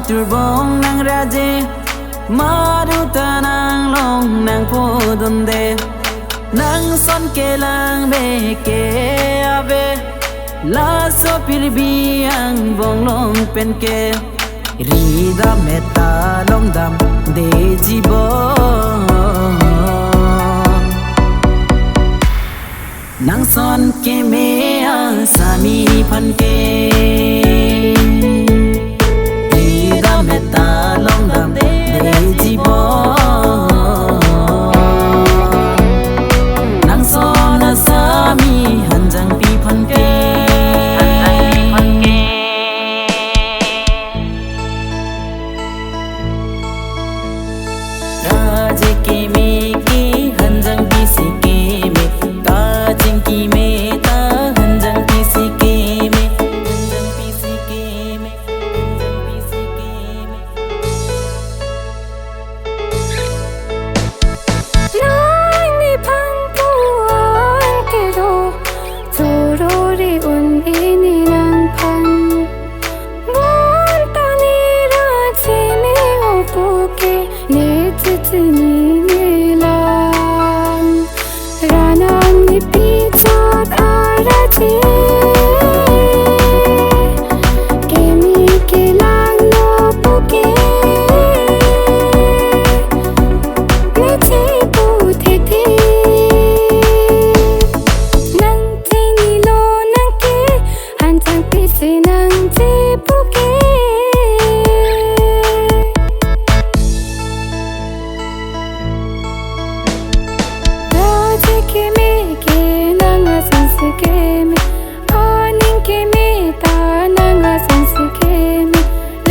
turbong nang raje maruta nang long nang podonde nang son ke lang be ke ave la so pirbi ang bonglong pen ke rida meta long dam de jibon nang son ke me asami phan ke rida meta long dam de jibon nang son asami hanjang pi phan ke raje ke me ki hanjang pi si ke me kajing ki me ta hanjang pi si ke me hanjang pi si ke me hanjang pi si ke me nang ni phan puan ke ro zorori un ini nang phan bon ta ni ra chi me o pu ke ne chi chi ni ne lang rana ni pi chat ara chi ke mi ke lang no pu ke ne chi pu the the nang chi ni lo nang ke han chang pi se nang chi pu ke raje ke me ke nang a san se ke me aning ke me ta nang a san se ke me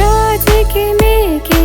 raje ke me ke